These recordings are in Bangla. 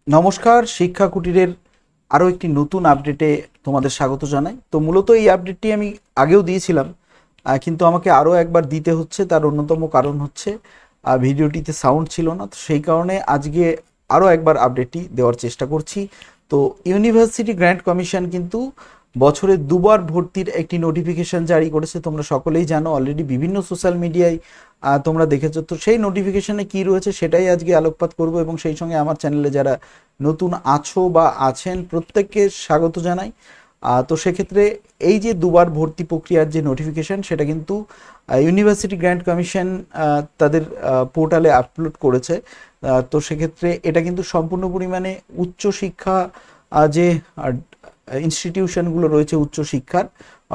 নমস্কার, শিক্ষা কুটিরের আরও একটি নতুন আপডেটে তোমাদের স্বাগত জানাই। তো মূলত এই আপডেটটি আমি আগেও দিয়েছিলাম, কিন্তু আমাকে আরও একবার দিতে হচ্ছে। তার অন্যতম কারণ হচ্ছে ভিডিওটিতে সাউন্ড ছিল না, তো সেই কারণে আজকে আরও একবার আপডেটটি দেওয়ার চেষ্টা করছি। তো ইউনিভার্সিটি গ্র্যান্ট কমিশন কিন্তু বছরে দুবার ভর্তির একটি নোটিফিকেশন জারি করেছে। তোমরা সকলেই জানো, অলরেডি বিভিন্ন সোশ্যাল মিডিয়ায় তোমরা দেখেছো। তো সেই নোটিফিকেশনে কি রয়েছে সেটাই আজকে আলোকপাত করব, এবং সেই সঙ্গে আমার চ্যানেলে যারা নতুন আছো বা আছেন প্রত্যেককে স্বাগত জানাই। তো সেক্ষেত্রে এই যে দুবার ভর্তি প্রক্রিয়ার যে নোটিফিকেশন, সেটা কিন্তু ইউনিভার্সিটি গ্র্যান্ট কমিশন তাদের পোর্টালে আপলোড করেছে। তো সেক্ষেত্রে এটা কিন্তু সম্পূর্ণ পরিমাণে উচ্চশিক্ষা যে ইনস্টিটিউশনগুলো রয়েছে উচ্চশিক্ষার,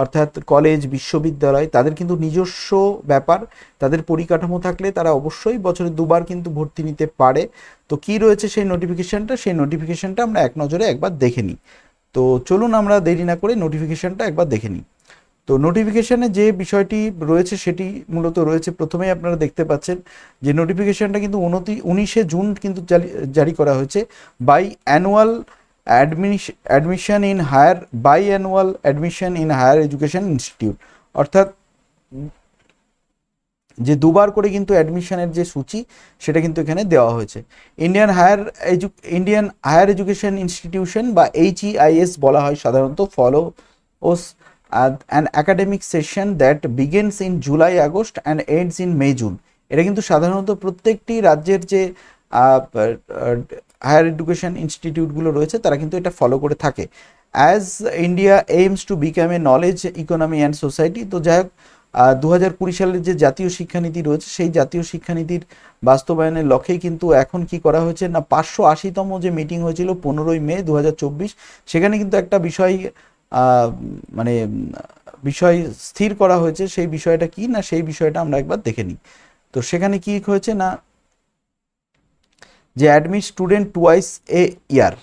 অর্থাৎ কলেজ বিশ্ববিদ্যালয়, তাদের কিন্তু নিজস্ব ব্যাপার। তাদের পরিকাঠামো থাকলে তারা অবশ্যই বছরে দুবার কিন্তু ভর্তি নিতে পারে। তো কি রয়েছে সেই নোটিফিকেশনটা আমরা এক নজরে একবার দেখে নিই। তো চলুন আমরা দেরি না করে নোটিফিকেশনটা একবার দেখে নিই। তো নোটিফিকেশনে যে বিষয়টি রয়েছে সেটি মূলত রয়েছে, প্রথমেই আপনারা দেখতে পাচ্ছেন যে নোটিফিকেশনটা কিন্তু 19শে জুন কিন্তু জারি করা হয়েছে। By annual admission in higher annual admission in higher education institute, অর্থাৎ যে দুবার করে কিন্তু অ্যাডমিশনের যে সূচি সেটা কিন্তু এখানে দেওয়া হয়েছে। ইন্ডিয়ান হায়ার এডুকেশন ইনস্টিটিউশন বা HEIS বলা হয় সাধারণত, follows an academic session that begins in July August and ends in May June. এটা কিন্তু সাধারণত প্রত্যেকটি রাজ্যের যে হায়ার এডুকেশন ইনস্টিটিউটগুলো রয়েছে তারা কিন্তু এটা ফলো করে থাকে। As India aims to become a knowledge economy and society. তো যাই হোক, 2020 সালের যে জাতীয় শিক্ষানীতি রয়েছে সেই জাতীয় শিক্ষানীতির বাস্তবায়নের লক্ষ্যেই কিন্তু এখন কি করা হয়েছে না, 580তম যে মিটিং হয়েছিল 15ই মে 2024, সেখানে কিন্তু একটা বিষয় মানে বিষয় স্থির করা হয়েছে। সেই বিষয়টা কি না, সেই বিষয়টা আমরা একবার দেখে নিই। তো সেখানে কি হয়েছে না, যে admit student twice A year,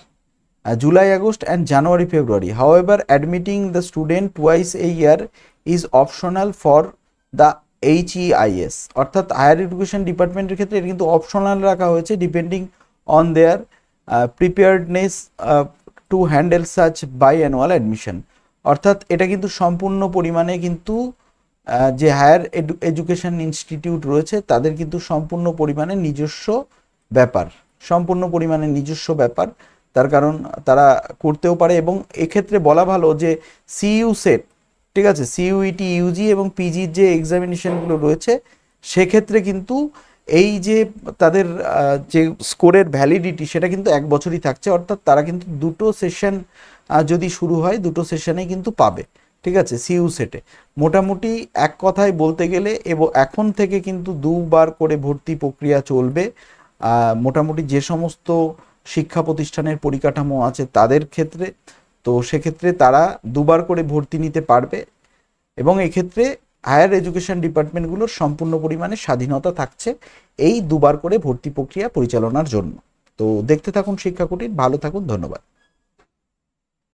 July, August and January, February. However, admitting the student twice a year is optional for the HEIS, অর্থাৎ হায়ার এডুকেশন ডিপার্টমেন্টের ক্ষেত্রে এটা কিন্তু অপশনাল রাখা হয়েছে, depending on their preparedness to handle such by annual admission. অর্থাৎ এটা কিন্তু সম্পূর্ণ পরিমাণে কিন্তু যে হায়ার এডুকেশন ইনস্টিটিউট রয়েছে তাদের কিন্তু সম্পূর্ণ পরিমাণে নিজস্ব ব্যাপার, সম্পূর্ণ পরিমাণে নিজস্ব ব্যাপার। তার কারণ তারা করতেও পারে, এবং এক্ষেত্রে বলা ভালো যে সিইউ সেট, ঠিক আছে, সিইউইটি, ইউজি এবং পিজির যে এক্সামিনেশনগুলো রয়েছে সেক্ষেত্রে কিন্তু এই যে তাদের যে স্কোরের ভ্যালিডিটি সেটা কিন্তু 1 বছরই থাকছে। অর্থাৎ তারা কিন্তু দুটো সেশন যদি শুরু হয় দুটো সেশনে কিন্তু পাবে, ঠিক আছে, সিইউ সেটে। মোটামুটি এক কথায় বলতে গেলে এবং এখন থেকে কিন্তু দুবার করে ভর্তি প্রক্রিয়া চলবে মোটামুটি যে সমস্ত শিক্ষা প্রতিষ্ঠানের পরিকাঠামো আছে তাদের ক্ষেত্রে। তো সেক্ষেত্রে তারা দুবার করে ভর্তি নিতে পারবে, এবং এক্ষেত্রে হায়ার এডুকেশন ডিপার্টমেন্টগুলোর সম্পূর্ণ পরিমাণে স্বাধীনতা থাকছে এই দুবার করে ভর্তি প্রক্রিয়া পরিচালনার জন্য। তো দেখতে থাকুন শিক্ষা কুটির, ভালো থাকুন, ধন্যবাদ।